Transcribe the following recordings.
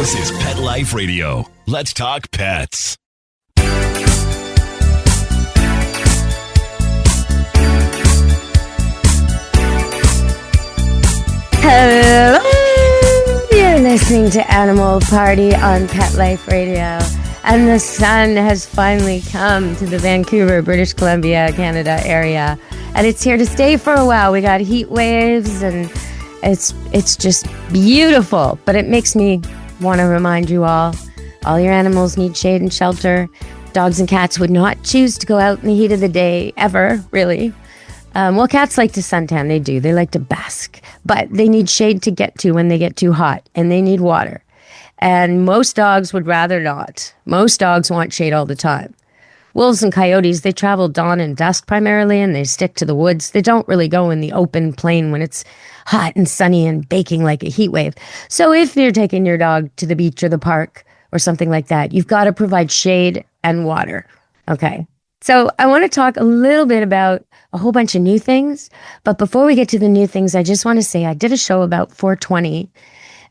This is Pet Life Radio. Let's talk pets. Hello! You're listening to Animal Party on Pet Life Radio. And the sun has finally come to the Vancouver, British Columbia, Canada area. And it's here to stay for a while. We got heat waves and it's just beautiful. But it makes me want to remind you all your animals need shade and shelter. Dogs and cats would not choose to go out in the heat of the day ever, really. Well, cats like to suntan. They do. They like to bask. But they need shade to get to when they get too hot. And they need water. And most dogs would rather not. Most dogs want shade all the time. Wolves and coyotes, they travel dawn and dusk primarily, and they stick to the woods. They don't really go in the open plain when it's hot and sunny and baking like a heat wave. So if you're taking your dog to the beach or the park or something like that, you've got to provide shade and water. Okay. So I want to talk a little bit about a whole bunch of new things. But before we get to the new things, I just want to say I did a show about 420,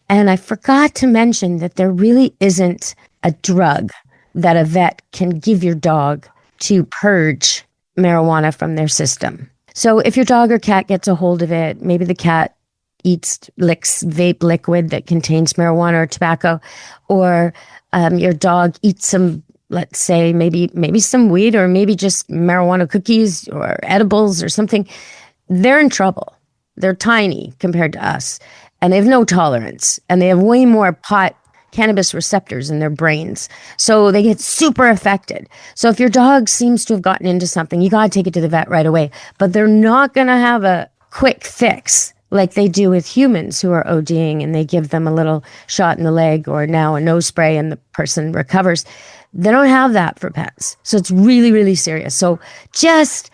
and I forgot to mention that there really isn't a drug that a vet can give your dog to purge marijuana from their system. So if your dog or cat gets a hold of it, maybe the cat licks vape liquid that contains marijuana or tobacco, or your dog eats some, let's say, maybe some weed, or maybe just marijuana cookies or edibles or something, they're in trouble. They're tiny compared to us, and they have no tolerance, and they have way more cannabis receptors in their brains. So they get super affected. So if your dog seems to have gotten into something, you got to take it to the vet right away. But they're not going to have a quick fix like they do with humans who are ODing, and they give them a little shot in the leg or now a nose spray and the person recovers. They don't have that for pets. So it's really, really serious. So just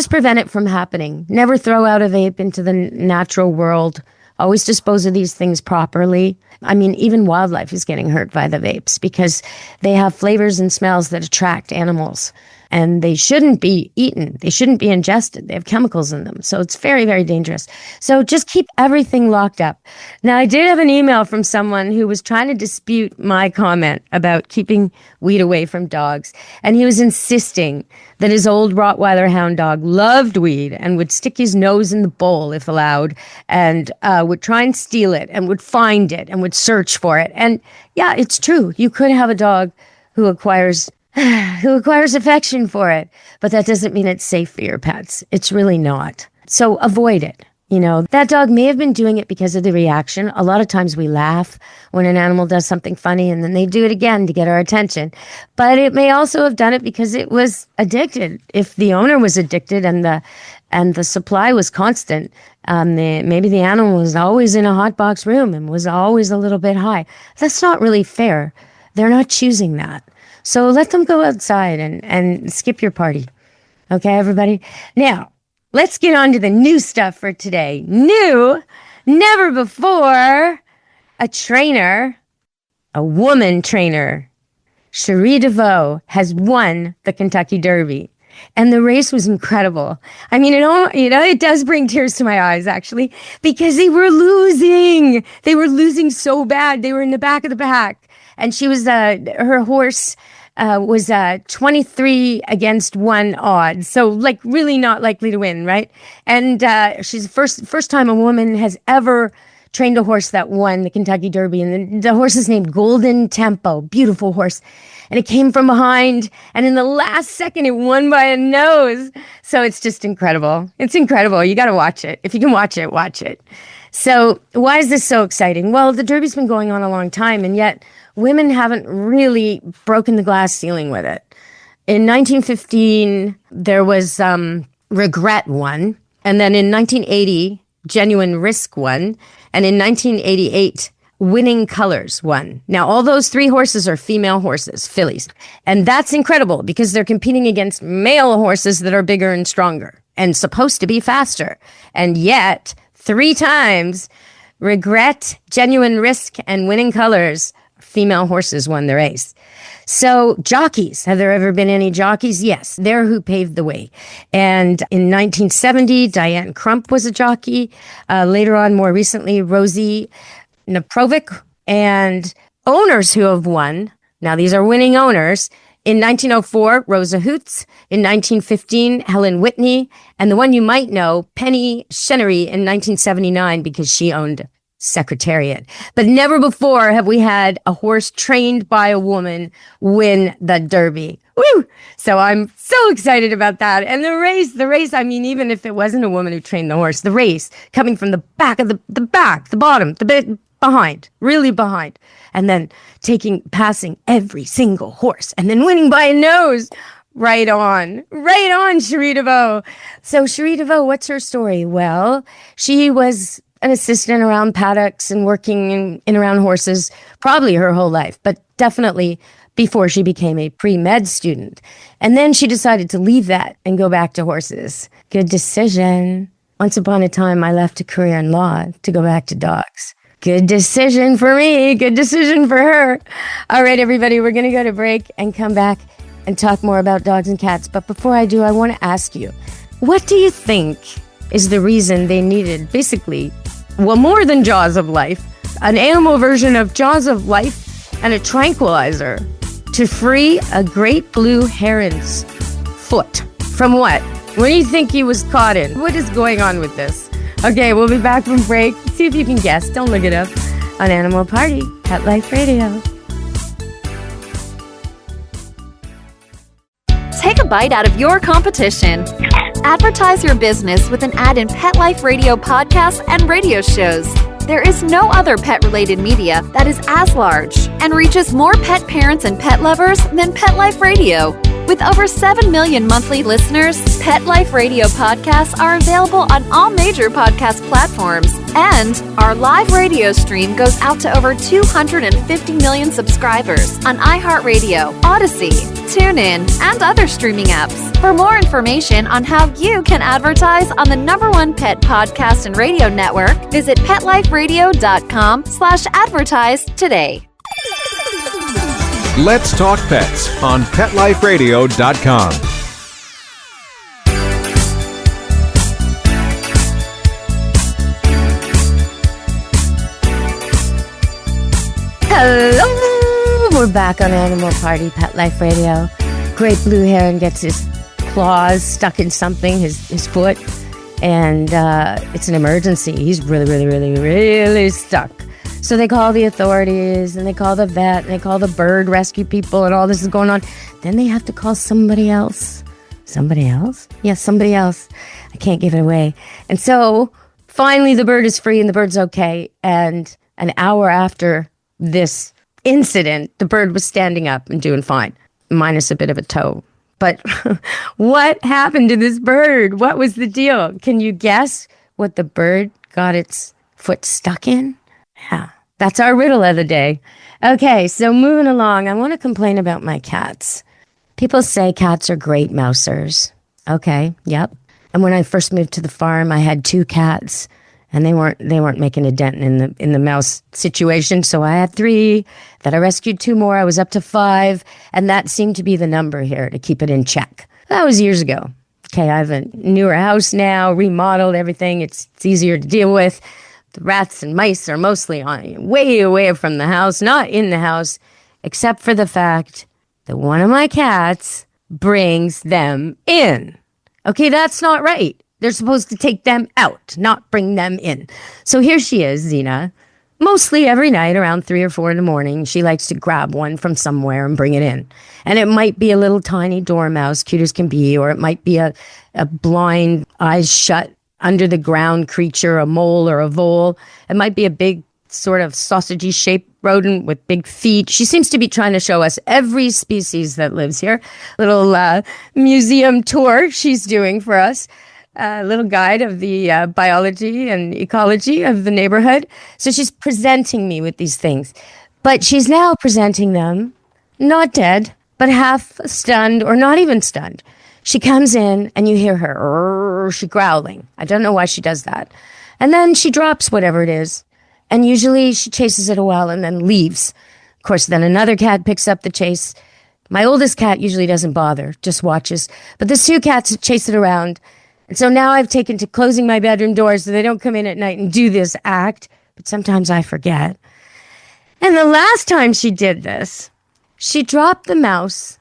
prevent it from happening. Never throw out a vape into the natural world. Always dispose of these things properly. I mean, even wildlife is getting hurt by the vapes because they have flavors and smells that attract animals. And they shouldn't be eaten. They shouldn't be ingested. They have chemicals in them. So it's very, very dangerous. So just keep everything locked up. Now, I did have an email from someone who was trying to dispute my comment about keeping weed away from dogs. And he was insisting that his old Rottweiler hound dog loved weed and would stick his nose in the bowl if allowed, and would try and steal it and would find it and would search for it. And yeah, it's true. You could have a dog who acquires affection for it, but that doesn't mean it's safe for your pets. It's really not. So avoid it. You know, that dog may have been doing it because of the reaction. A lot of times we laugh when an animal does something funny and then they do it again to get our attention. But it may also have done it because it was addicted. If the owner was addicted and the supply was constant, maybe the animal was always in a hot box room and was always a little bit high. That's not really fair. They're not choosing that. So let them go outside and skip your party. Okay, everybody? Now, let's get on to the new stuff for today. New, never before, a woman trainer, Cherie DeVoe, has won the Kentucky Derby. And the race was incredible. I mean, it does bring tears to my eyes, actually, because they were losing. They were losing so bad. They were in the back of the pack. And she was, her horse was 23 against 1 odds. So like really not likely to win, right? And she's the first time a woman has ever trained a horse that won the Kentucky Derby. And the horse is named Golden Tempo. Beautiful horse. And it came from behind. And in the last second, it won by a nose. So it's just incredible. It's incredible. You got to watch it. If you can watch it, watch it. So why is this so exciting? Well, the Derby's been going on a long time, and yet women haven't really broken the glass ceiling with it. In 1915, there was Regret won. And then in 1980, Genuine Risk won. And in 1988, Winning Colors won. Now, all those 3 horses are female horses, fillies. And that's incredible because they're competing against male horses that are bigger and stronger and supposed to be faster. And yet, 3 times, Regret, Genuine Risk, and Winning Colors, female horses won the race. So jockeys, have there ever been any jockeys? Yes, they're who paved the way. And in 1970, Diane Crump was a jockey. Later on, more recently, Rosie Naprovic. And owners who have won. Now, these are winning owners. In 1904, Rosa Hoots. In 1915, Helen Whitney. And the one you might know, Penny Chenery in 1979, because she owned Secretariat. But never before have we had a horse trained by a woman win the Derby. Woo! So I'm so excited about that. And the race, I mean, even if it wasn't a woman who trained the horse, the race coming from the back of the bottom, the bit behind, really behind, and then passing every single horse and then winning by a nose. Right on, Cherie DeVoe. So Cherie DeVoe, what's her story? Well, she was an assistant around paddocks and working in around horses probably her whole life, but definitely before she became a pre-med student. And then she decided to leave that and go back to horses. Good decision. Once upon a time, I left a career in law to go back to dogs. Good decision for me. Good decision for her. All right, everybody, we're going to go to break and come back and talk more about dogs and cats. But before I do, I want to ask you, what do you think is the reason they needed basically, well, more than Jaws of Life, an animal version of Jaws of Life and a tranquilizer to free a great blue heron's foot? From what? What do you think he was caught in? What is going on with this? Okay, we'll be back from break. See if you can guess. Don't look it up. On Animal Party, Pet Life Radio. Take a bite out of your competition. Advertise your business with an ad in Pet Life Radio podcasts and radio shows. There is no other pet-related media that is as large and reaches more pet parents and pet lovers than Pet Life Radio. With over 7 million monthly listeners, Pet Life Radio podcasts are available on all major podcast platforms. And our live radio stream goes out to over 250 million subscribers on iHeartRadio, Odyssey, TuneIn, and other streaming apps. For more information on how you can advertise on the #1 pet podcast and radio network, visit PetLifeRadio.com/advertise today. Let's Talk Pets on PetLifeRadio.com. Hello! We're back on Animal Party, Pet Life Radio. Great blue heron gets his claws stuck in something, his foot, and it's an emergency. He's really stuck. So they call the authorities, and they call the vet, and they call the bird rescue people, and all this is going on. Then they have to call somebody else. Somebody else? Yes, somebody else. I can't give it away. And so finally the bird is free and the bird's okay. And an hour after this incident, the bird was standing up and doing fine, minus a bit of a toe. But what happened to this bird? What was the deal? Can you guess what the bird got its foot stuck in? Yeah, that's our riddle of the day. Okay, so moving along, I want to complain about my cats. People say cats are great mousers. Okay, yep. And when I first moved to the farm, I had 2 cats, and they weren't making a dent in the mouse situation. So I had 3. Then I rescued 2 more. I was up to 5, and that seemed to be the number here to keep it in check. That was years ago. Okay, I have a newer house now, remodeled everything. It's easier to deal with. The rats and mice are mostly way away from the house, not in the house, except for the fact that one of my cats brings them in. Okay, that's not right. They're supposed to take them out, not bring them in. So here she is, Xena. Mostly every night around 3 or 4 in the morning, she likes to grab one from somewhere and bring it in. And it might be a little tiny dormouse, cute as can be, or it might be a blind, eyes shut, under the ground creature, a mole or a vole. It might be a big sort of sausagey shaped rodent with big feet. She seems to be trying to show us every species that lives here. Little museum tour she's doing for us. A little guide of the biology and ecology of the neighborhood. So she's presenting me with these things. But she's now presenting them not dead, but half stunned or not even stunned. She comes in and you hear her, she growling. I don't know why she does that. And then she drops whatever it is. And usually she chases it a while and then leaves. Of course, then another cat picks up the chase. My oldest cat usually doesn't bother, just watches. But there's 2 cats that chase it around. And so now I've taken to closing my bedroom door so they don't come in at night and do this act. But sometimes I forget. And the last time she did this, she dropped the mouse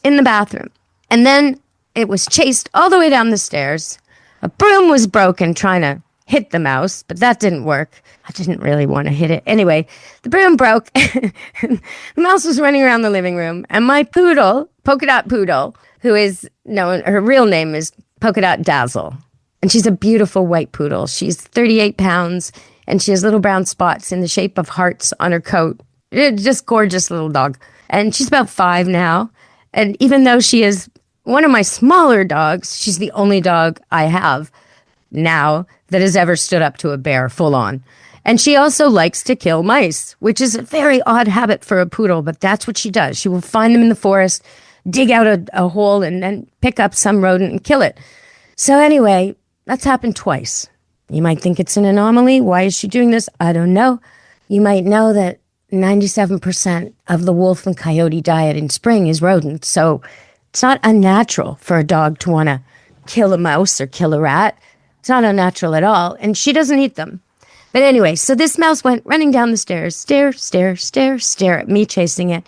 in the bathroom. And then it was chased all the way down the stairs. A broom was broken trying to hit the mouse, but that didn't work. I didn't really want to hit it. Anyway, the broom broke. The mouse was running around the living room. And my poodle, Polka Dot Poodle, who is known, her real name is Polka Dot Dazzle. And she's a beautiful white poodle. She's 38 pounds, and she has little brown spots in the shape of hearts on her coat. Just gorgeous little dog. And she's about 5 now. And even though she is one of my smaller dogs, she's the only dog I have now that has ever stood up to a bear full on. And she also likes to kill mice, which is a very odd habit for a poodle, but that's what she does. She will find them in the forest, dig out a hole, and then pick up some rodent and kill it. So anyway, that's happened twice. You might think it's an anomaly. Why is she doing this? I don't know. You might know that 97% of the wolf and coyote diet in spring is rodents. So it's not unnatural for a dog to want to kill a mouse or kill a rat. It's not unnatural at all. And she doesn't eat them. But anyway, so this mouse went running down the stairs, stare, stare, stare, stare at me chasing it.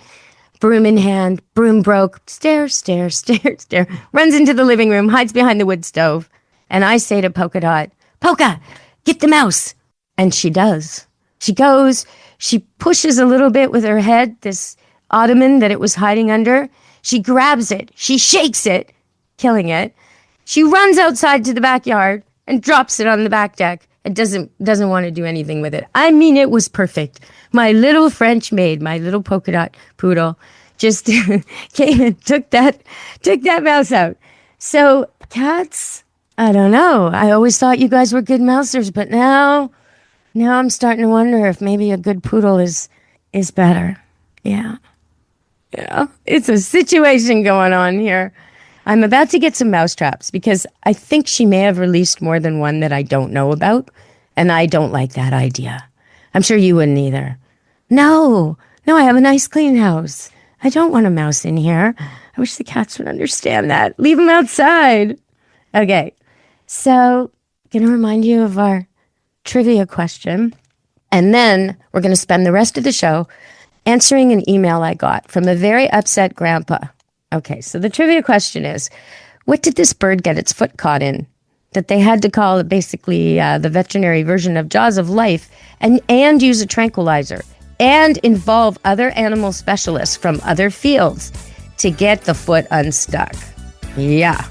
Broom in hand, broom broke, stare, stare, stare, stare, runs into the living room, hides behind the wood stove. And I say to Polka Dot, Polka, get the mouse. And she does. She goes, she pushes a little bit with her head, this ottoman that it was hiding under. She grabs it, she shakes it, killing it. She runs outside to the backyard and drops it on the back deck. It doesn't want to do anything with it. I mean, it was perfect. My little French maid, my little Polka Dot Poodle, just came and took that mouse out. So cats, I don't know. I always thought you guys were good mousers, but now I'm starting to wonder if maybe a good poodle is better. Yeah, it's a situation going on here. I'm about to get some mouse traps because I think she may have released more than one that I don't know about, and I don't like that idea. I'm sure you wouldn't either. No, I have a nice clean house. I don't want a mouse in here. I wish the cats would understand that. Leave them outside. Okay, so I'm going to remind you of our trivia question, and then we're going to spend the rest of the show answering an email I got from a very upset grandpa. Okay, so the trivia question is, what did this bird get its foot caught in? That they had to call it basically the veterinary version of Jaws of Life and use a tranquilizer and involve other animal specialists from other fields to get the foot unstuck. Yeah,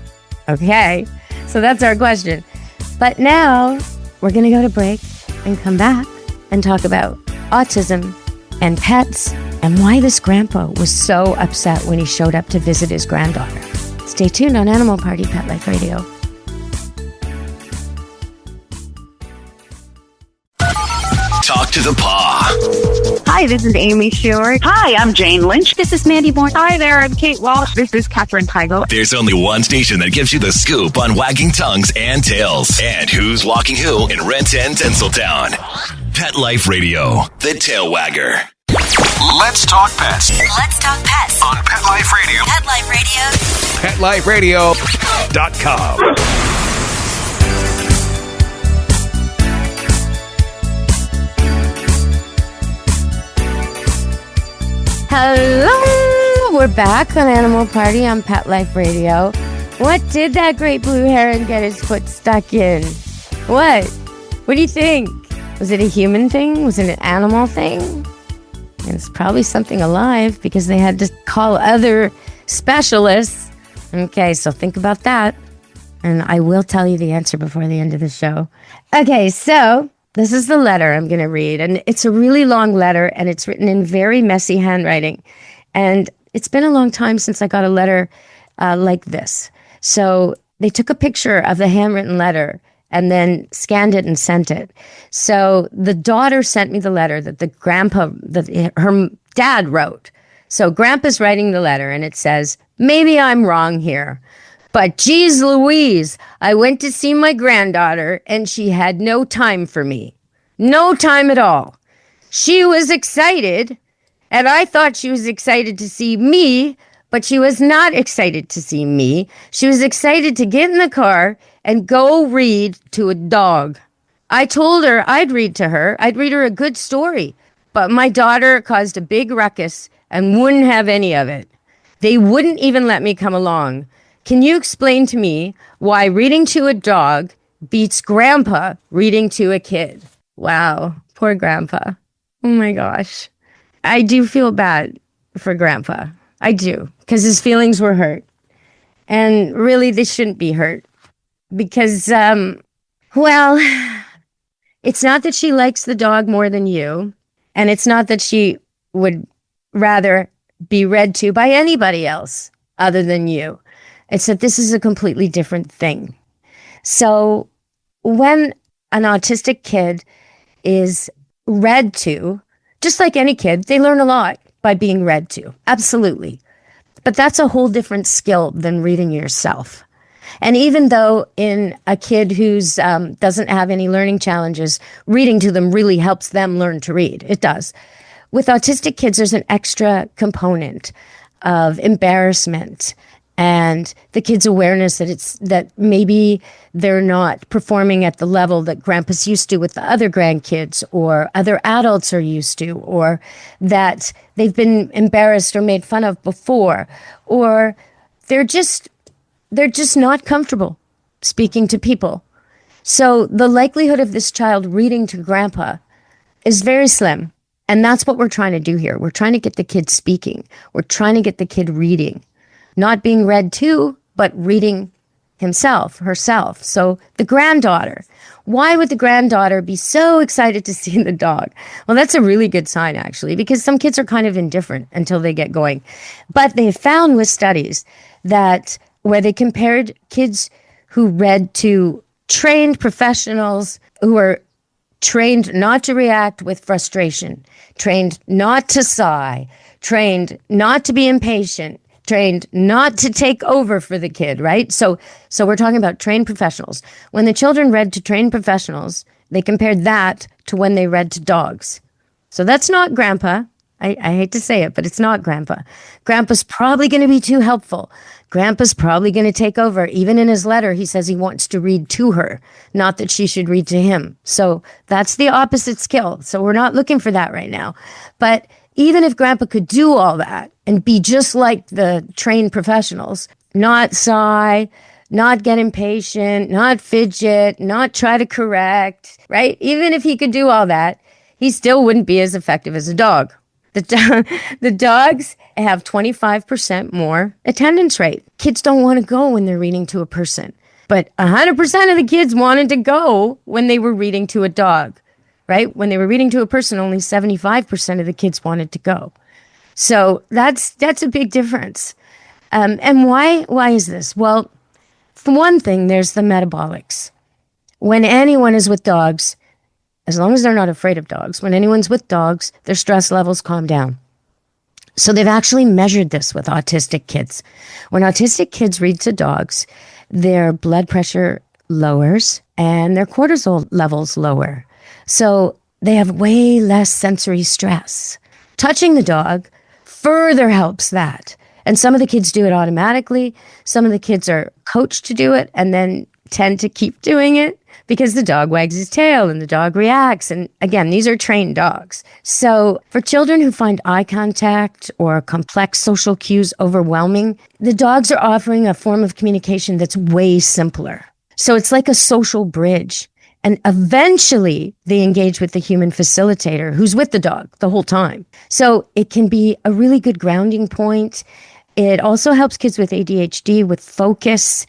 okay, so that's our question. But now we're going to go to break and come back and talk about autism and pets and why this grandpa was so upset when he showed up to visit his granddaughter. Stay tuned on Animal Party Pet Life Radio. Talk to the paw. Hi, this is Amy Shore. Hi, I'm Jane Lynch. This is Mandy Moore. Hi there, I'm Kate Walsh. This is Catherine Heigl. There's only one station that gives you the scoop on wagging tongues and tails. And who's walking who in Renton and Tinseltown. Pet Life Radio, the tail wagger. Let's talk pets. Let's talk pets On Pet Life Radio. Pet Life Radio. PetLifeRadio.com. Hello! We're back on Animal Party on Pet Life Radio. What did that great blue heron get his foot stuck in? What? What do you think? Was it a human thing? Was it an animal thing? It's probably something alive because they had to call other specialists. Okay, so think about that. And I will tell you the answer before the end of the show. Okay, so this is the letter I'm going to read. And it's a really long letter, and it's written in very messy handwriting. And it's been a long time since I got a letter like this. So they took a picture of the handwritten letter and then scanned it and sent it. So the daughter sent me the letter that her dad wrote. So grandpa's writing the letter, and it says, maybe I'm wrong here, but geez Louise, I went to see my granddaughter and she had no time for me. No time at all. She was excited, and I thought she was excited to see me, but she was not excited to see me. She was excited to get in the car and go read to a dog. I told her I'd read to her. I'd read her a good story, But my daughter caused a big ruckus and wouldn't have any of it. They wouldn't even let me come along. Can you explain to me why reading to a dog beats grandpa reading to a kid? Wow, poor grandpa. Oh my gosh. I do feel bad for grandpa. I do, because his feelings were hurt. And really, they shouldn't be hurt. Because, well, it's not that she likes the dog more than you. And it's not that she would rather be read to by anybody else other than you. It's that this is a completely different thing. So when an autistic kid is read to, just like any kid, they learn a lot by being read to. Absolutely. But that's a whole different skill than reading yourself. And even though in a kid who's doesn't have any learning challenges, reading to them really helps them learn to read. It does. With autistic kids, there's an extra component of embarrassment and the kid's awareness that maybe they're not performing at the level that grandpa's used to with the other grandkids or other adults are used to, or that they've been embarrassed or made fun of before, or they're just not comfortable speaking to people. So the likelihood of this child reading to grandpa is very slim. And that's what we're trying to do here. We're trying to get the kid speaking. We're trying to get the kid reading. Not being read to, but reading himself, herself. So the granddaughter. Why would the granddaughter be so excited to see the dog? Well, that's a really good sign, actually, because some kids are kind of indifferent until they get going. But they found with studies that where they compared kids who read to trained professionals who are trained not to react with frustration, trained not to sigh, trained not to be impatient, trained not to take over for the kid, right? So we're talking about trained professionals. When the children read to trained professionals, they compared that to when they read to dogs. So that's not grandpa. I hate to say it, but it's not grandpa. Grandpa's probably going to be too helpful. Grandpa's probably going to take over. Even in his letter, he says he wants to read to her, not that she should read to him. So that's the opposite skill. So we're not looking for that right now. But even if grandpa could do all that and be just like the trained professionals, not sigh, not get impatient, not fidget, not try to correct, right? Even if he could do all that, he still wouldn't be as effective as a dog. The dogs have 25% more attendance rate. Kids don't want to go when they're reading to a person. But 100% of the kids wanted to go when they were reading to a dog, right? When they were reading to a person, only 75% of the kids wanted to go. So that's a big difference. And why is this? Well, for one thing, there's the metabolics. When anyone is with dogs, as long as they're not afraid of dogs, when anyone's with dogs, their stress levels calm down. So they've actually measured this with autistic kids. When autistic kids read to dogs, their blood pressure lowers and their cortisol levels lower. So they have way less sensory stress. Touching the dog further helps that. And some of the kids do it automatically. Some of the kids are coached to do it and then tend to keep doing it because the dog wags his tail and the dog reacts. And again, these are trained dogs. So for children who find eye contact or complex social cues overwhelming, the dogs are offering a form of communication that's way simpler. So it's like a social bridge. And eventually they engage with the human facilitator who's with the dog the whole time. So it can be a really good grounding point. It also helps kids with ADHD with focus.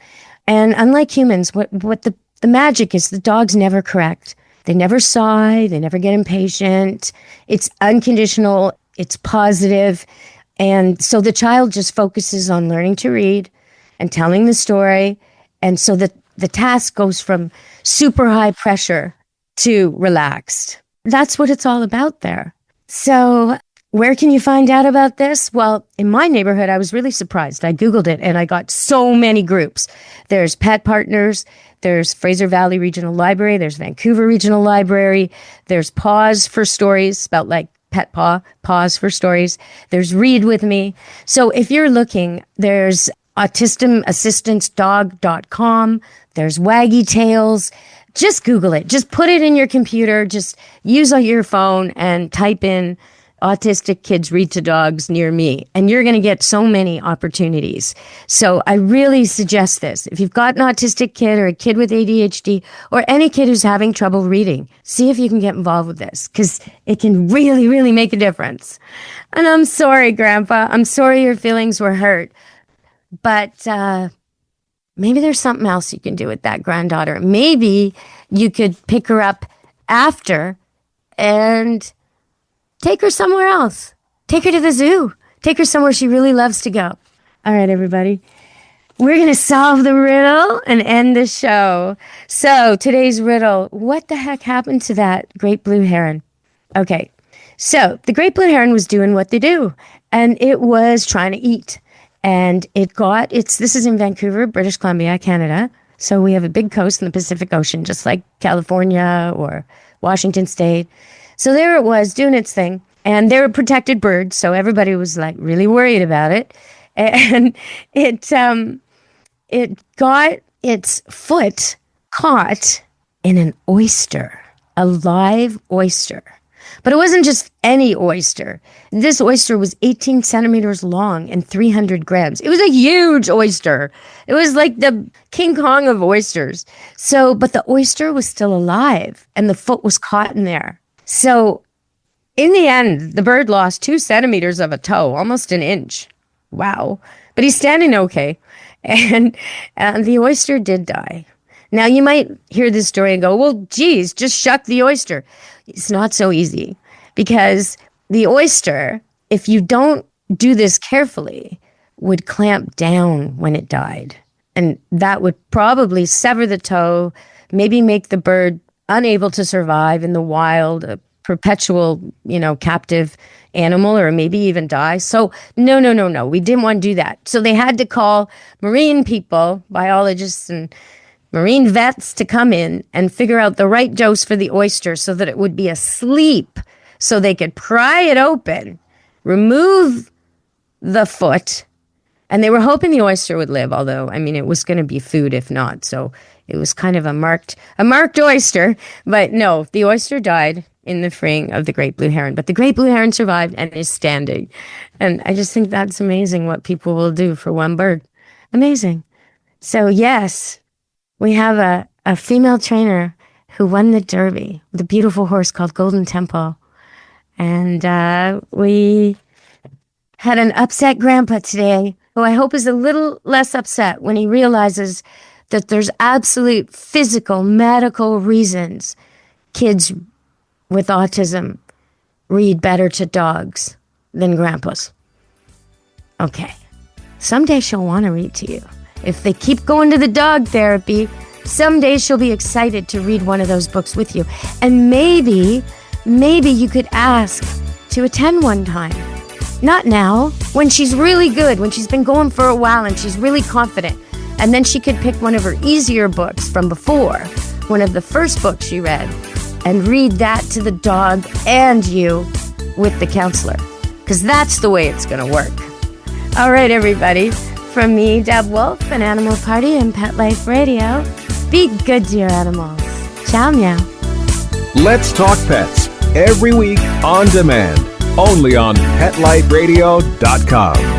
And unlike humans, what the magic is the dogs never correct. They never sigh. They never get impatient. It's unconditional. It's positive. And so the child just focuses on learning to read and telling the story. And so the task goes from super high pressure to relaxed. That's what it's all about there. So where can you find out about this? Well, in my neighborhood, I was really surprised. I Googled it and I got so many groups. There's Pet Partners, there's Fraser Valley Regional Library, there's Vancouver Regional Library, there's Paws for Stories, spelled like Pet Paw, Paws for Stories. There's Read With Me. So if you're looking, there's autismassistancedog.com, there's Waggy Tails, just Google it. Just put it in your computer. Just use your phone and type in autistic kids read to dogs near me. And you're going to get so many opportunities. So I really suggest this. If you've got an autistic kid or a kid with ADHD or any kid who's having trouble reading, see if you can get involved with this because it can really, really make a difference. And I'm sorry, Grandpa. I'm sorry your feelings were hurt. But maybe there's something else you can do with that granddaughter. Maybe you could pick her up after and take her somewhere else. Take her to the zoo. Take her somewhere she really loves to go. All right, everybody. We're going to solve the riddle and end the show. So today's riddle, what the heck happened to that great blue heron? Okay, so the great blue heron was doing what they do, and it was trying to eat. And this is in Vancouver, British Columbia, Canada. So we have a big coast in the Pacific Ocean, just like California or Washington State. So there it was doing its thing. And they were protected birds, so everybody was like really worried about it. And it got its foot caught in an oyster, a live oyster. But it wasn't just any oyster. This oyster was 18 centimeters long and 300 grams. It was a huge oyster. It was like the King Kong of oysters. But the oyster was still alive and the foot was caught in there. So in the end, the bird lost 2 centimeters of a toe, almost an inch. Wow. But he's standing okay. And the oyster did die. Now, you might hear this story and go, well, geez, just shuck the oyster. It's not so easy because the oyster, if you don't do this carefully, would clamp down when it died. And that would probably sever the toe, maybe make the bird unable to survive in the wild, a perpetual, captive animal, or maybe even die. So no. We didn't want to do that. So they had to call marine people, biologists and marine vets to come in and figure out the right dose for the oyster so that it would be asleep so they could pry it open, remove the foot, and they were hoping the oyster would live, although, it was going to be food if not. So it was kind of a marked oyster. But no, the oyster died in the freeing of the great blue heron. But the great blue heron survived and is standing. And I just think that's amazing what people will do for one bird. Amazing. So yes, we have a female trainer who won the Derby with a beautiful horse called Golden Temple. And we had an upset grandpa today, who I hope is a little less upset when he realizes that there's absolute physical, medical reasons kids with autism read better to dogs than grandpas. Okay. Someday she'll want to read to you. If they keep going to the dog therapy, someday she'll be excited to read one of those books with you. And maybe you could ask to attend one time. Not now, when she's really good, when she's been going for a while and she's really confident. And then she could pick one of her easier books from before, one of the first books she read, and read that to the dog and you with the counselor. Because that's the way it's going to work. All right, everybody. From me, Deb Wolfe, and Animal Party and Pet Life Radio, be good to your animals. Ciao, meow. Let's Talk Pets, every week on demand, only on PetLifeRadio.com.